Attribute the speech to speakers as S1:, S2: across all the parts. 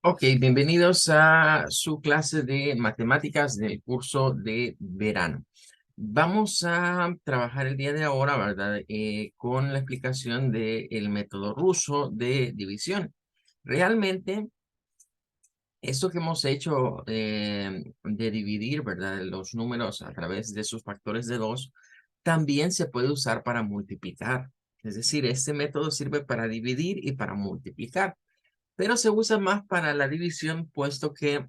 S1: Ok, bienvenidos a su clase de matemáticas del curso de verano. Vamos a trabajar el día de ahora, ¿verdad? Con la explicación del método ruso de división. Realmente, esto que hemos hecho de dividir, ¿verdad? Los números a través de sus factores de 2, también se puede usar para multiplicar. Es decir, este método sirve para dividir y para multiplicar, pero se usa más para la división, puesto que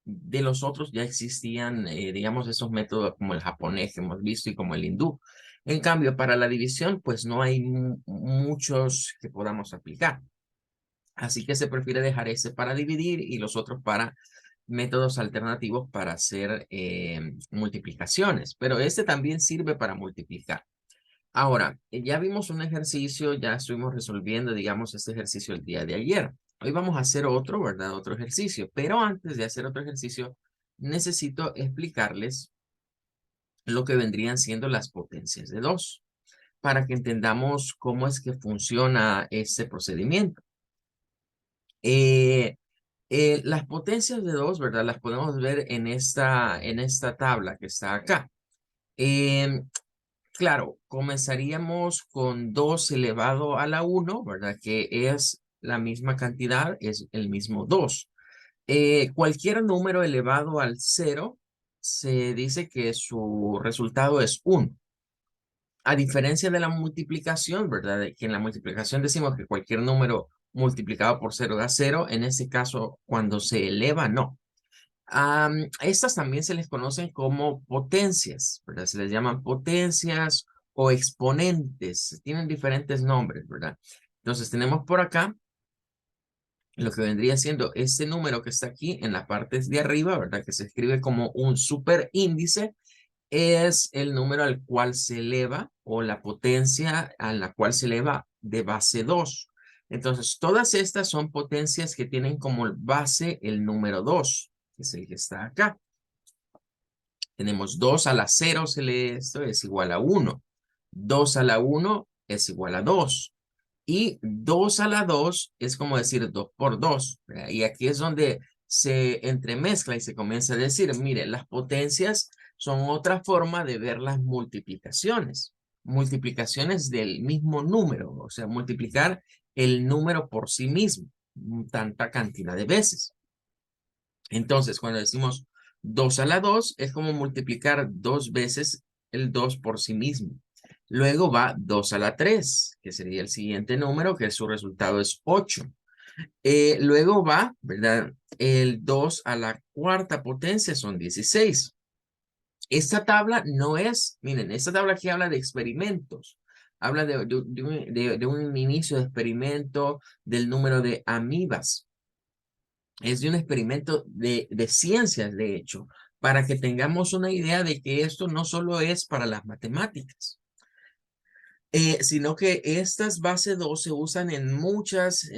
S1: de los otros ya existían, digamos, esos métodos como el japonés que hemos visto y como el hindú. En cambio, para la división, pues no hay muchos que podamos aplicar. Así que se prefiere dejar ese para dividir y los otros para métodos alternativos para hacer multiplicaciones. Pero este también sirve para multiplicar. Ahora, ya vimos un ejercicio, ya estuvimos resolviendo, digamos, este ejercicio el día de ayer. Hoy vamos a hacer otro, ¿verdad? Otro ejercicio. Pero antes de hacer otro ejercicio, necesito explicarles lo que vendrían siendo las potencias de 2 para que entendamos cómo es que funciona este procedimiento. Eh, las potencias de 2, ¿verdad? Las podemos ver en esta tabla que está acá. Em, Claro, comenzaríamos con 2 elevado a la 1, ¿verdad? Que es la misma cantidad, es el mismo 2. Cualquier número elevado al 0 se dice que su resultado es 1. A diferencia de la multiplicación, ¿verdad? De que en la multiplicación decimos que cualquier número multiplicado por 0 da 0. En este caso, cuando se eleva, no. Estas también se les conocen como potencias, ¿verdad? Se les llaman potencias o exponentes. Tienen diferentes nombres, ¿verdad? Entonces tenemos por acá lo que vendría siendo este número que está aquí en la parte de arriba, ¿verdad? Que se escribe como un superíndice. Es el número al cual se eleva o la potencia a la cual se eleva de base 2. Entonces, todas estas son potencias que tienen como base el número 2, que es el que está acá. Tenemos 2 a la 0, esto es igual a 1. 2 a la 1 es igual a 2. Y 2 a la 2 es como decir 2 por 2. ¿Verdad? Y aquí es donde se entremezcla y se comienza a decir, mire, las potencias son otra forma de ver las multiplicaciones. Multiplicaciones del mismo número, o sea, multiplicar el número por sí mismo, tanta cantidad de veces. Entonces, cuando decimos 2 a la 2, es como multiplicar 2 veces el 2 por sí mismo. Luego va 2 a la 3, que sería el siguiente número, que su resultado es 8. Luego va, ¿verdad? El 2 a la cuarta potencia son 16. Esta tabla no es, miren, esta tabla aquí habla de experimentos. Habla de un inicio de experimento del número de amibas. Es de un experimento de ciencias, de hecho, para que tengamos una idea de que esto no solo es para las matemáticas, sino que estas bases 2 se usan en muchas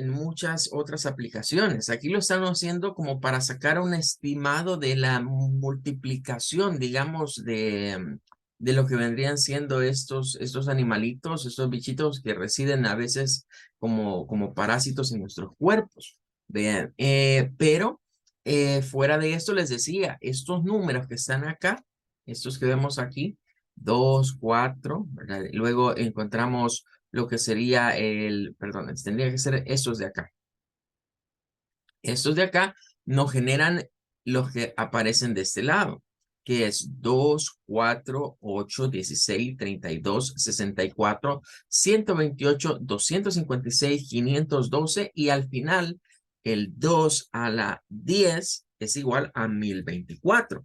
S1: otras aplicaciones. Aquí lo están haciendo como para sacar un estimado de la multiplicación, digamos, de lo que vendrían siendo estos animalitos, estos bichitos que residen a veces como parásitos en nuestros cuerpos. Vean, pero fuera de esto les decía, estos números que están acá, estos que vemos aquí, 2, 4, ¿verdad? Luego encontramos lo que sería perdón, tendría que ser estos de acá. Estos de acá nos generan los que aparecen de este lado, que es 2, 4, 8, 16, 32, 64, 128, 256, 512 y al final el 2 a la 10 es igual a 1024.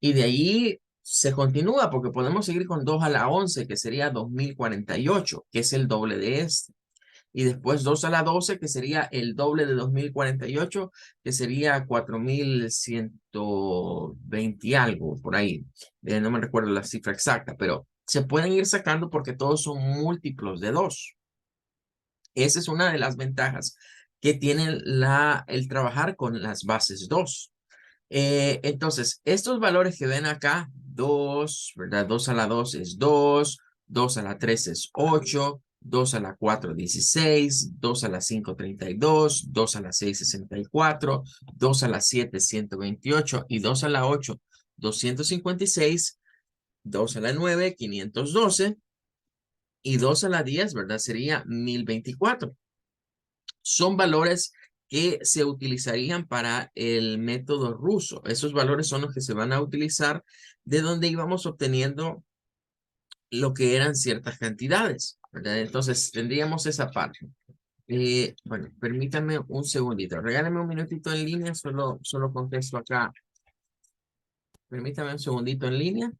S1: Y de ahí se continúa porque podemos seguir con 2 a la 11, que sería 2048, que es el doble de este. Y después 2 a la 12, que sería el doble de 2048, que sería 4120 y algo, por ahí. No me recuerdo la cifra exacta, pero se pueden ir sacando porque todos son múltiplos de 2. Esa es una de las ventajas que tiene el trabajar con las bases 2. Entonces, estos valores que ven acá, 2, ¿verdad? 2 a la 2 es 2, 2 a la 3 es 8, 2 a la 4, 16, 2 a la 5, 32, 2 a la 6, 64, 2 a la 7, 128 y 2 a la 8, 256, 2 a la 9, 512 y 2 a la 10, ¿verdad? Sería 1024. Son valores que se utilizarían para el método ruso. Esos valores son los que se van a utilizar de donde íbamos obteniendo lo que eran ciertas cantidades, ¿verdad? Entonces tendríamos esa parte. Bueno, permítame un segundito. Regálame un minutito en línea, solo contesto acá. Permítame un segundito en línea.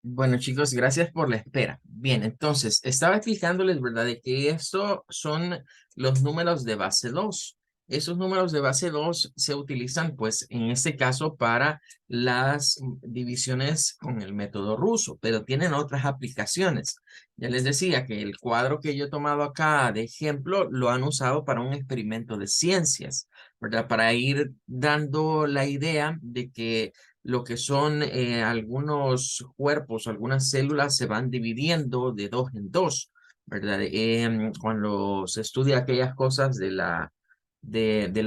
S1: Bueno, chicos, gracias por la espera. Bien, entonces, estaba explicándoles, ¿verdad?, de que esto son los números de base 2. Esos números de base 2 se utilizan, pues, en este caso para las divisiones con el método ruso, pero tienen otras aplicaciones. Ya les decía que el cuadro que yo he tomado acá de ejemplo lo han usado para un experimento de ciencias, ¿verdad? Para ir dando la idea de que lo que son algunos cuerpos, algunas células se van dividiendo de dos en dos, ¿verdad? Cuando se estudia aquellas cosas de la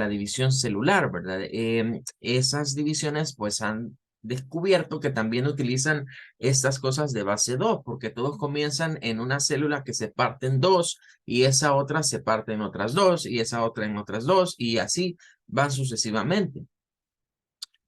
S1: división celular, ¿verdad? Esas divisiones pues han descubierto que también utilizan estas cosas de base 2, porque todos comienzan en una célula que se parte en dos y esa otra se parte en otras dos y esa otra en otras dos y así van sucesivamente.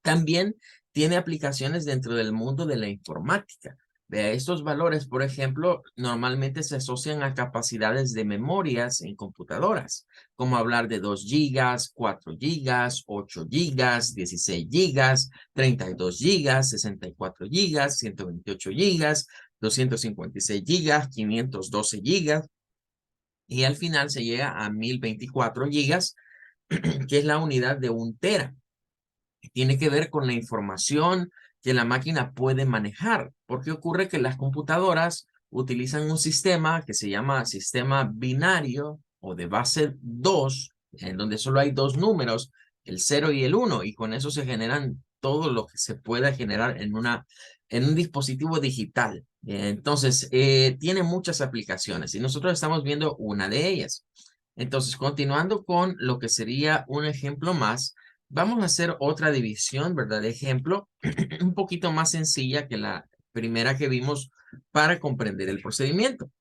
S1: También tiene aplicaciones dentro del mundo de la informática. Vea, estos valores, por ejemplo, normalmente se asocian a capacidades de memorias en computadoras, como hablar de 2 gigas, 4 gigas, 8 gigas, 16 gigas, 32 gigas, 64 gigas, 128 gigas, 256 gigas, 512 gigas, y al final se llega a 1024 gigas, que es la unidad de un tera. Tiene que ver con la información que la máquina puede manejar, porque ocurre que las computadoras utilizan un sistema que se llama sistema binario o de base 2, en donde solo hay dos números, el 0 y el 1, y con eso se generan todo lo que se pueda generar en un dispositivo digital. Entonces, tiene muchas aplicaciones y nosotros estamos viendo una de ellas. Entonces, continuando con lo que sería un ejemplo más, vamos a hacer otra división, ¿verdad? De ejemplo, un poquito más sencilla que la primera que vimos para comprender el procedimiento.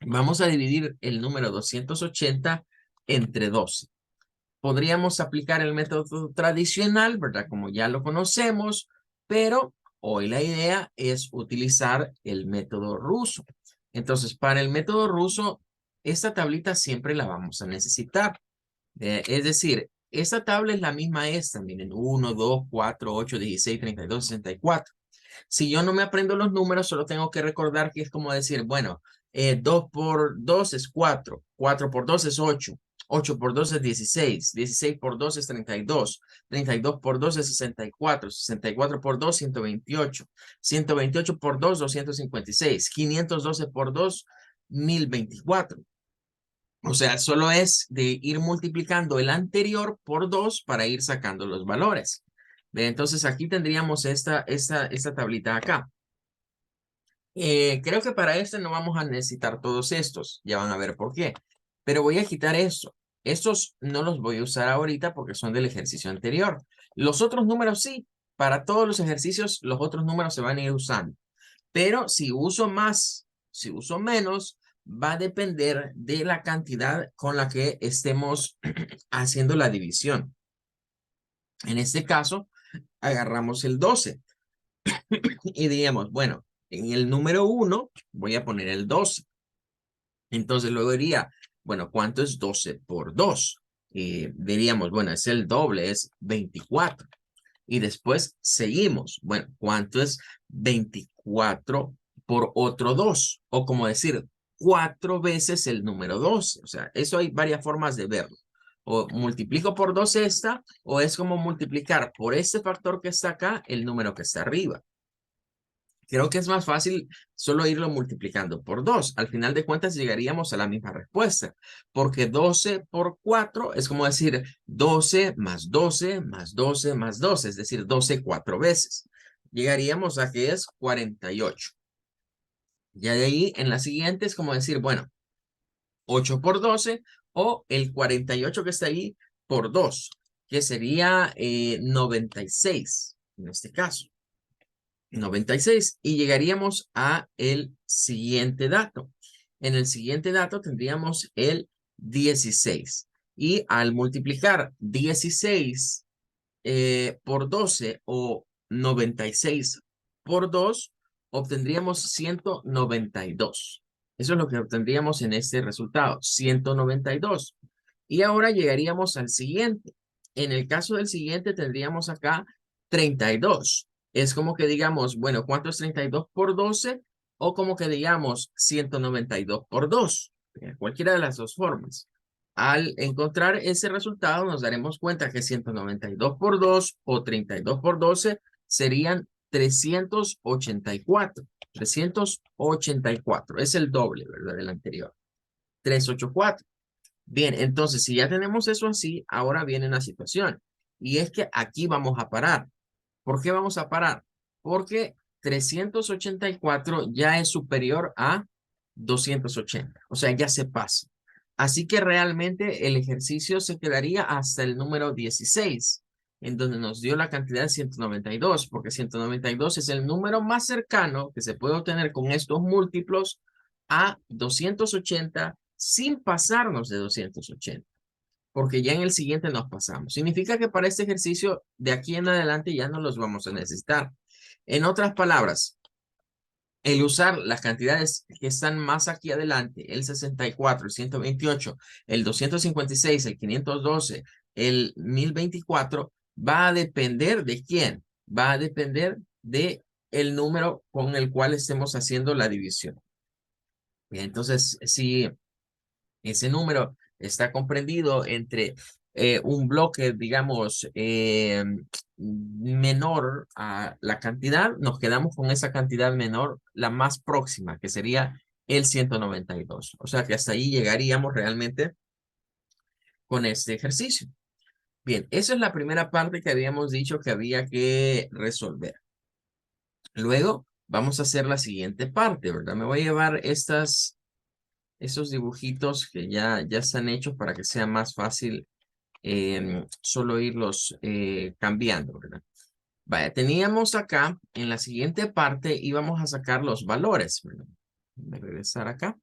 S1: Vamos a dividir el número 280 entre 12. Podríamos aplicar el método tradicional, ¿verdad? Como ya lo conocemos, pero hoy la idea es utilizar el método ruso. Entonces, para el método ruso, esta tablita siempre la vamos a necesitar. Es decir, esta tabla es la misma esta, miren, 1, 2, 4, 8, 16, 32, 64. Si yo no me aprendo los números, solo tengo que recordar que es como decir, bueno, 2 por 2 es 4, 4 por 2 es 8, 8 por 2 es 16, 16 por 2 es 32, 32 por 2 es 64, 64 por 2, 128, 128 por 2, 256, 512 por 2, 1024. O sea, solo es de ir multiplicando el anterior por 2 para ir sacando los valores. Ve, entonces aquí tendríamos esta tablita acá. Creo que para este no vamos a necesitar todos estos. Ya van a ver por qué. Pero voy a quitar esto. Estos no los voy a usar ahorita porque son del ejercicio anterior. Los otros números sí. Para todos los ejercicios, los otros números se van a ir usando. Pero si uso más, si uso menos, va a depender de la cantidad con la que estemos haciendo la división. En este caso, agarramos el 12 y diríamos, bueno, en el número 1 voy a poner el 12. Entonces luego diría, bueno, ¿cuánto es 12 por 2? Y diríamos, bueno, es el doble, es 24. Y después seguimos. Bueno, ¿cuánto es 24 por otro 2? O como decir, 4 veces el número 12. O sea, eso hay varias formas de verlo. O multiplico por 2 esta, o es como multiplicar por este factor que está acá, el número que está arriba. Creo que es más fácil solo irlo multiplicando por 2. Al final de cuentas llegaríamos a la misma respuesta, porque 12 por 4 es como decir 12 más 12 más 12 más 12, es decir, 12 4 veces. Llegaríamos a que es 48. Ya de ahí en la siguiente es como decir, bueno, 8 por 12 o el 48 que está ahí por 2, que sería 96 en este caso. 96 y llegaríamos a el siguiente dato. En el siguiente dato tendríamos el 16 y al multiplicar 16 por 12 o 96 por 2 obtendríamos 192. Eso es lo que obtendríamos en este resultado, 192. Y ahora llegaríamos al siguiente. En el caso del siguiente tendríamos acá 32. Es como que digamos, bueno, ¿cuánto es 32 por 12? O como que digamos 192 por 2. Cualquiera de las dos formas. Al encontrar ese resultado nos daremos cuenta que 192 por 2 o 32 por 12 serían 384. 384. Es el doble, ¿verdad? Del anterior. 384. Bien, entonces si ya tenemos eso así, ahora viene una situación. Y es que aquí vamos a parar. ¿Por qué vamos a parar? Porque 384 ya es superior a 280. O sea, ya se pasa. Así que realmente el ejercicio se quedaría hasta el número 16, en donde nos dio la cantidad de 192, porque 192 es el número más cercano que se puede obtener con estos múltiplos a 280 sin pasarnos de 280, porque ya en el siguiente nos pasamos. Significa que para este ejercicio de aquí en adelante ya no los vamos a necesitar. En otras palabras, el usar las cantidades que están más aquí adelante, el 64, el 128, el 256, el 512, el 1024, va a depender de quién. Va a depender de el número con el cual estemos haciendo la división. Entonces, si ese número está comprendido entre un bloque, digamos, menor a la cantidad, nos quedamos con esa cantidad menor, la más próxima, que sería el 192. O sea que hasta ahí llegaríamos realmente con este ejercicio. Bien, esa es la primera parte que habíamos dicho que había que resolver. Luego vamos a hacer la siguiente parte, ¿verdad? Me voy a llevar estos dibujitos que ya están hechos para que sea más fácil solo irlos cambiando, ¿verdad? Vaya, teníamos acá, en la siguiente parte íbamos a sacar los valores, ¿verdad? Voy a regresar acá.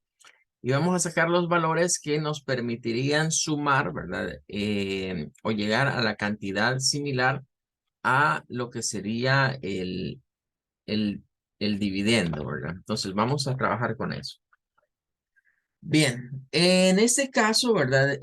S1: Y vamos a sacar los valores que nos permitirían sumar, ¿verdad? O llegar a la cantidad similar a lo que sería el, el dividendo, ¿verdad? Entonces vamos a trabajar con eso. Bien, en este caso, ¿verdad?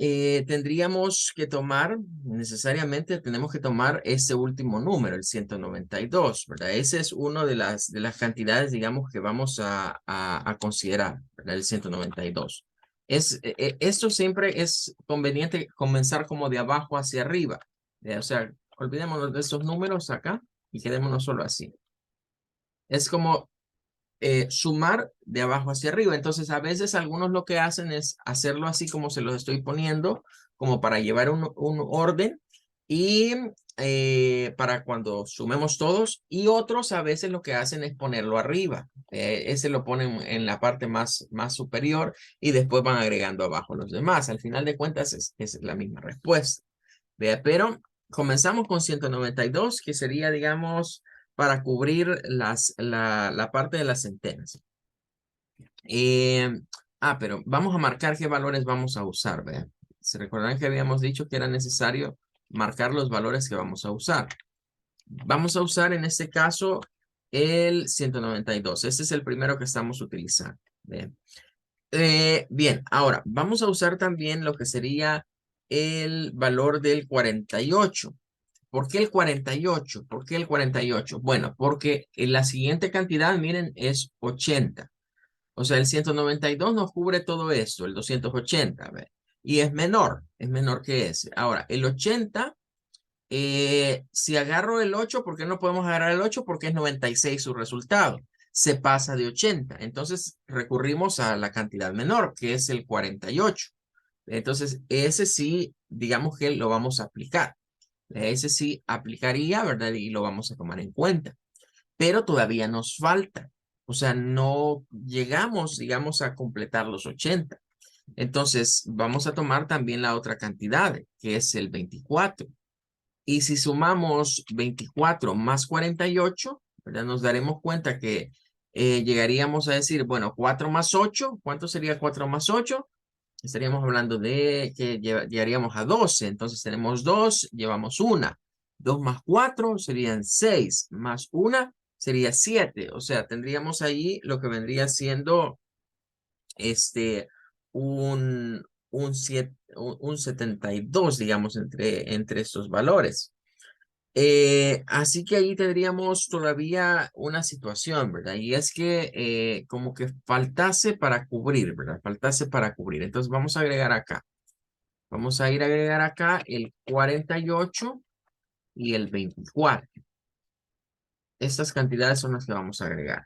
S1: Tendríamos que tomar, necesariamente tenemos que tomar ese último número, el 192, ¿verdad? Ese es uno de las cantidades, digamos, que vamos a considerar, ¿verdad? El 192. Esto siempre es conveniente comenzar como de abajo hacia arriba. O sea, olvidémonos de estos números acá y quedémonos solo así. Es como sumar de abajo hacia arriba. Entonces, a veces algunos lo que hacen es hacerlo así como se los estoy poniendo, como para llevar un orden y para cuando sumemos todos. Y otros a veces lo que hacen es ponerlo arriba. Ese lo ponen en la parte más superior y después van agregando abajo los demás. Al final de cuentas es la misma respuesta. Vea, pero comenzamos con 192, que sería, digamos, para cubrir la parte de las centenas. Eh, pero vamos a marcar qué valores vamos a usar, vea. Se recordarán que habíamos dicho que era necesario marcar los valores que vamos a usar. Vamos a usar en este caso el 192. Este es el primero que estamos utilizando. Bien. Bien, ahora vamos a usar también lo que sería el valor del 48. ¿Por qué el 48? ¿Por qué el 48? Bueno, porque en la siguiente cantidad, miren, es 80. O sea, el 192 nos cubre todo esto, el 280, a ver, y es menor que ese. Ahora, el 80, si agarro el 8, ¿por qué no podemos agarrar el 8? Porque es 96 su resultado. Se pasa de 80. Entonces, recurrimos a la cantidad menor, que es el 48. Entonces, ese sí, digamos que lo vamos a aplicar. Ese sí aplicaría, ¿verdad? Y lo vamos a tomar en cuenta. Pero todavía nos falta. O sea, no llegamos, digamos, a completar los 80. Entonces, vamos a tomar también la otra cantidad, que es el 24. Y si sumamos 24 más 48, ¿verdad? Nos daremos cuenta que llegaríamos a decir, bueno, 4 más 8, ¿cuánto sería 4 más 8? Estaríamos hablando de que llegaríamos a 12. Entonces tenemos 2, llevamos 1. 2 más 4 serían 6, más 1 sería 7. O sea, tendríamos ahí lo que vendría siendo este, un 72, digamos, entre estos valores. Así que ahí tendríamos todavía una situación, ¿verdad? Y es que como que faltase para cubrir, ¿verdad? Faltase para cubrir. Entonces vamos a agregar acá. Vamos a ir a agregar acá el 48 y el 24. Estas cantidades son las que vamos a agregar.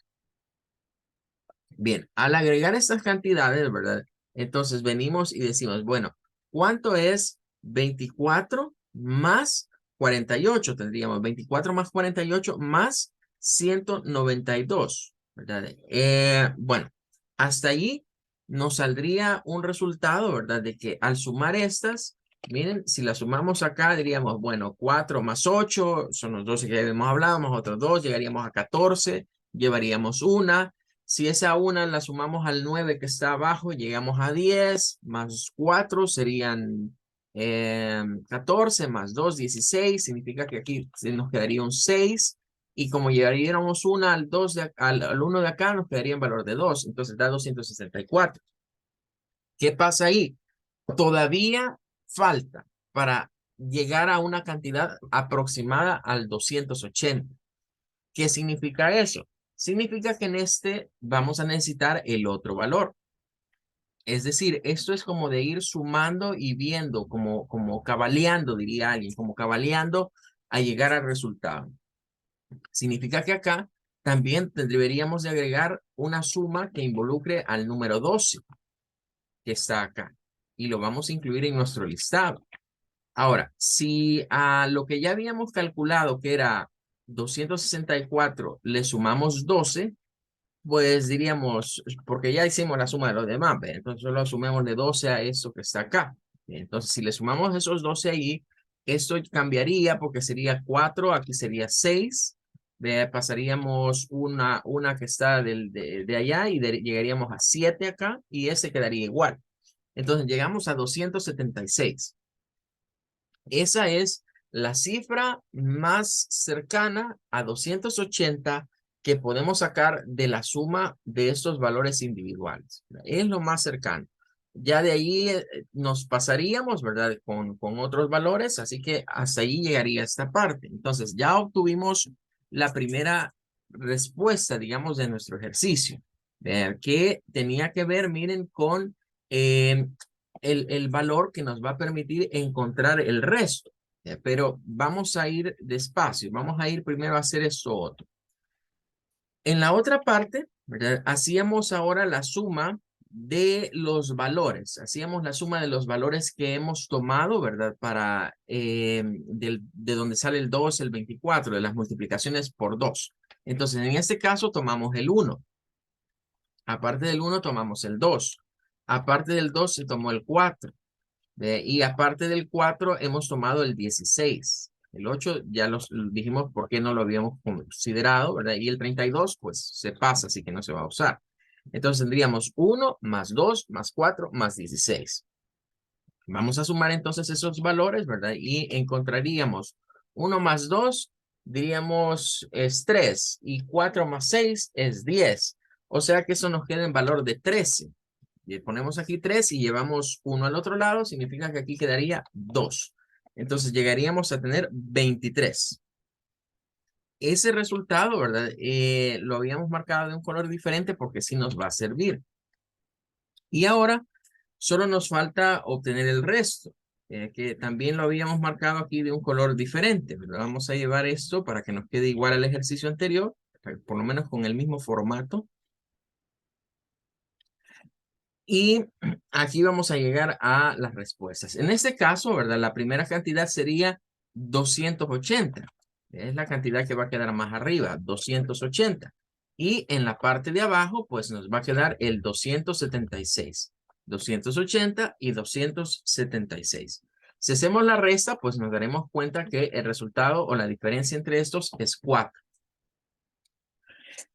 S1: Bien, al agregar estas cantidades, ¿verdad? Entonces venimos y decimos, bueno, ¿cuánto es 24 más 48? Tendríamos 24 más 48 más 192, ¿verdad? Bueno, hasta allí nos saldría un resultado, ¿verdad? De que al sumar estas, miren, si las sumamos acá, diríamos, bueno, 4 más 8 son los 12 que habíamos hablado, más otros 2, llegaríamos a 14, llevaríamos una. Si esa una la sumamos al 9 que está abajo, llegamos a 10, más 4 serían 14, más 2, 16, significa que aquí nos quedaría un 6, y como llevaríamos una al 2 al 1 de acá, nos quedaría en valor de 2, entonces da 264. ¿Qué pasa ahí? Todavía falta para llegar a una cantidad aproximada al 280. ¿Qué significa eso? Significa que en este vamos a necesitar el otro valor. Es decir, esto es como de ir sumando y viendo, como cabaleando, diría alguien, como cabaleando a llegar al resultado. Significa que acá también deberíamos de agregar una suma que involucre al número 12 que está acá y lo vamos a incluir en nuestro listado. Ahora, si a lo que ya habíamos calculado que era 264 le sumamos 12, pues diríamos, porque ya hicimos la suma de los demás, ¿ve? Entonces solo sumemos de 12 a esto que está acá. Entonces, si le sumamos esos 12 ahí, esto cambiaría porque sería 4, aquí sería 6. Pasaríamos una que está de allá y llegaríamos a 7 acá y ese quedaría igual. Entonces llegamos a 276. Esa es la cifra más cercana a 280 que podemos sacar de la suma de estos valores individuales. Es lo más cercano. Ya de ahí nos pasaríamos, ¿verdad? Con otros valores, así que hasta ahí llegaría esta parte. Entonces, ya obtuvimos la primera respuesta, digamos, de nuestro ejercicio, que tenía que ver, miren, con eh, el valor que nos va a permitir encontrar el resto. Pero vamos a ir despacio, vamos a ir primero a hacer esto otro. En la otra parte, ¿verdad? Hacíamos ahora la suma de los valores, hacíamos la suma de los valores que hemos tomado, ¿verdad? Para, de donde sale el 2, el 24, de las multiplicaciones por 2. Entonces, en este caso tomamos el 1. Aparte del 1 tomamos el 2. Aparte del 2 se tomó el 4. Y aparte del 4 hemos tomado el 16. El 8 ya los dijimos por qué no lo habíamos considerado, ¿verdad? Y el 32 pues se pasa, así que no se va a usar. Entonces tendríamos 1 más 2 más 4 más 16. Vamos a sumar entonces esos valores, ¿verdad? Y encontraríamos 1 más 2, diríamos es 3, y 4 más 6 es 10. O sea que eso nos queda en valor de 13. Y ponemos aquí 3 y llevamos 1 al otro lado, significa que aquí quedaría 2. Entonces llegaríamos a tener 23. Ese resultado, ¿verdad? Lo habíamos marcado de un color diferente porque sí nos va a servir. Y ahora solo nos falta obtener el resto, que también lo habíamos marcado aquí de un color diferente, ¿verdad? Vamos a llevar esto para que nos quede igual al ejercicio anterior, por lo menos con el mismo formato. Y aquí vamos a llegar a las respuestas. En este caso, ¿verdad? La primera cantidad sería 280. Es la cantidad que va a quedar más arriba, 280. Y en la parte de abajo, pues nos va a quedar el 276. 280 y 276. Si hacemos la resta, pues nos daremos cuenta que el resultado o la diferencia entre estos es 4.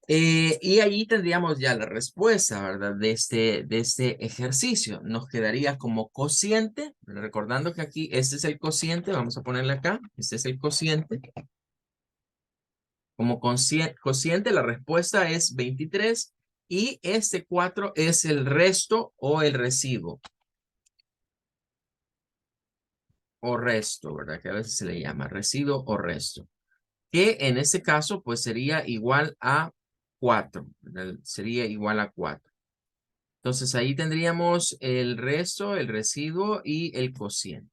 S1: Y allí tendríamos ya la respuesta, ¿verdad? De este ejercicio. Nos quedaría como cociente, recordando que aquí este es el cociente, vamos a ponerle acá, este es el cociente. Como cociente, la respuesta es 23 y este 4 es el resto o el residuo. O resto, ¿verdad? Que a veces se le llama residuo o resto. Que en este caso, pues sería igual a 4, ¿verdad? Sería igual a 4. Entonces ahí tendríamos el resto, el residuo y el cociente.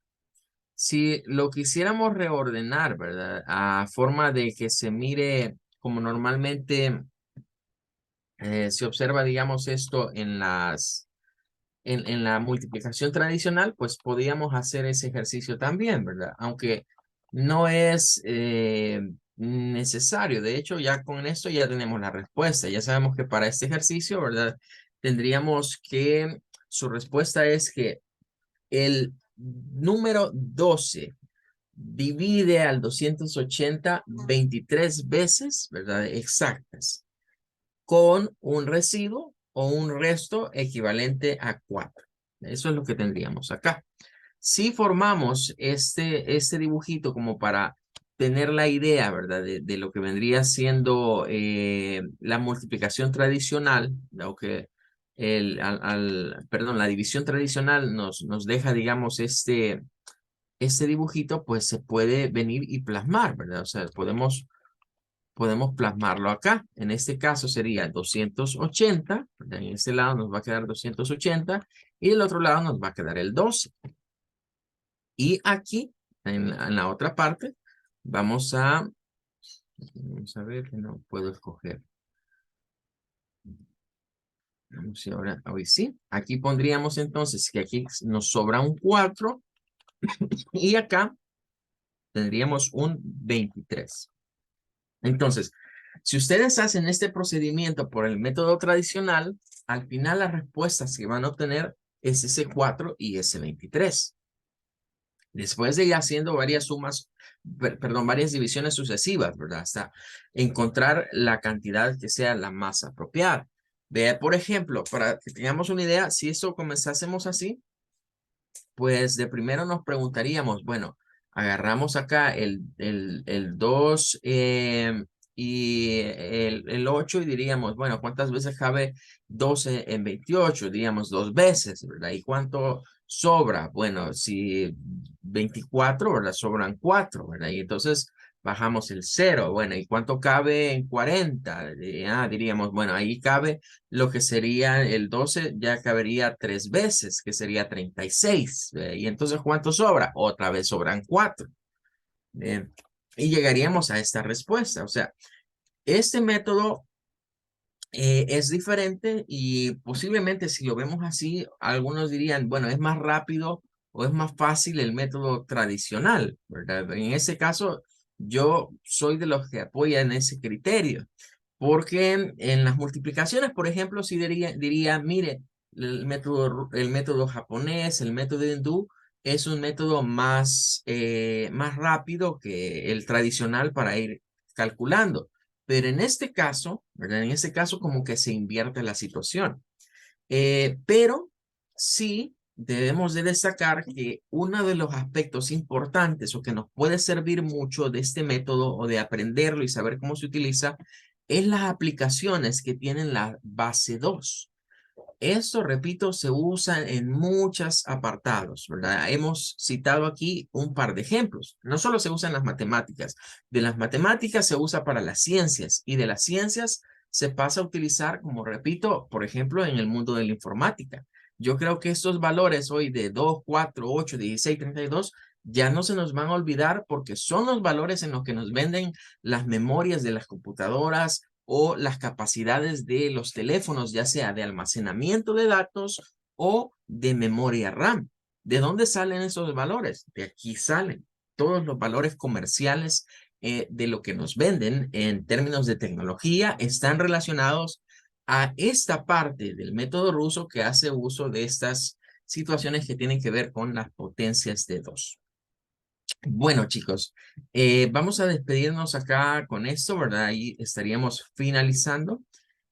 S1: Si lo quisiéramos reordenar, ¿verdad? A forma de que se mire como normalmente se observa, digamos, esto en la multiplicación tradicional, pues podríamos hacer ese ejercicio también, ¿verdad? Aunque no es necesario. De hecho, ya con esto ya tenemos la respuesta. Ya sabemos que para este ejercicio, ¿verdad? Tendríamos que, su respuesta es que el número 12 divide al 280 23 veces, ¿verdad? Exactas, con un residuo o un resto equivalente a 4. Eso es lo que tendríamos acá. Si formamos este dibujito como para tener la idea, ¿verdad? De lo que vendría siendo la multiplicación tradicional, o que perdón, la división tradicional nos deja, digamos, este dibujito, pues se puede venir y plasmar, ¿verdad? O sea, podemos podemos plasmarlo acá. En este caso sería 280, ¿verdad? En este lado nos va a quedar 280 y del otro lado nos va a quedar el 12. Y aquí, en la otra parte, vamos a ver que no puedo escoger. Vamos a ver ahora, hoy sí. Aquí pondríamos entonces que aquí nos sobra un 4 y acá tendríamos un 23. Entonces, si ustedes hacen este procedimiento por el método tradicional, al final las respuestas que van a obtener es ese 4 y ese 23. Después de ir haciendo varias sumas, perdón, varias divisiones sucesivas, ¿verdad? Hasta encontrar la cantidad que sea la más apropiada. Vea, por ejemplo, para que tengamos una idea, si esto comenzásemos así, pues de primero nos preguntaríamos, bueno, agarramos acá el 2 y el 8 y diríamos, bueno, ¿cuántas veces cabe 12 en 28? Diríamos 2 veces, ¿verdad? ¿Y cuánto sobra? Bueno, si 24, ¿verdad? Sobran 4, ¿verdad? Y entonces bajamos el 0. Bueno, ¿y cuánto cabe en 40? Diríamos, bueno, ahí cabe lo que sería el 12, ya cabería 3 veces, que sería 36. Y entonces, ¿cuánto sobra? Otra vez sobran 4. Y llegaríamos a esta respuesta. O sea, este método es diferente y posiblemente si lo vemos así, algunos dirían, bueno, es más rápido o es más fácil el método tradicional, ¿verdad? En ese caso, yo soy de los que apoyan ese criterio. Porque en las multiplicaciones, por ejemplo, sí diría, mire, el método japonés, el método hindú, es un método más rápido que el tradicional para ir calculando. Pero en este caso, ¿verdad? En este caso como que se invierte la situación. Pero sí debemos de destacar que uno de los aspectos importantes o que nos puede servir mucho de este método o de aprenderlo y saber cómo se utiliza es las aplicaciones que tienen la base 2. Esto, repito, se usa en muchos apartados, ¿verdad? Hemos citado aquí un par de ejemplos. No solo se usa en las matemáticas. De las matemáticas se usa para las ciencias y de las ciencias se pasa a utilizar, como repito, por ejemplo, en el mundo de la informática. Yo creo que estos valores hoy de 2, 4, 8, 16, 32 ya no se nos van a olvidar porque son los valores en los que nos venden las memorias de las computadoras o las capacidades de los teléfonos, ya sea de almacenamiento de datos o de memoria RAM. ¿De dónde salen esos valores? De aquí salen todos los valores comerciales de lo que nos venden en términos de tecnología están relacionados a esta parte del método ruso que hace uso de estas situaciones que tienen que ver con las potencias de 2. Bueno, chicos, vamos a despedirnos acá con esto, ¿verdad? Ahí estaríamos finalizando.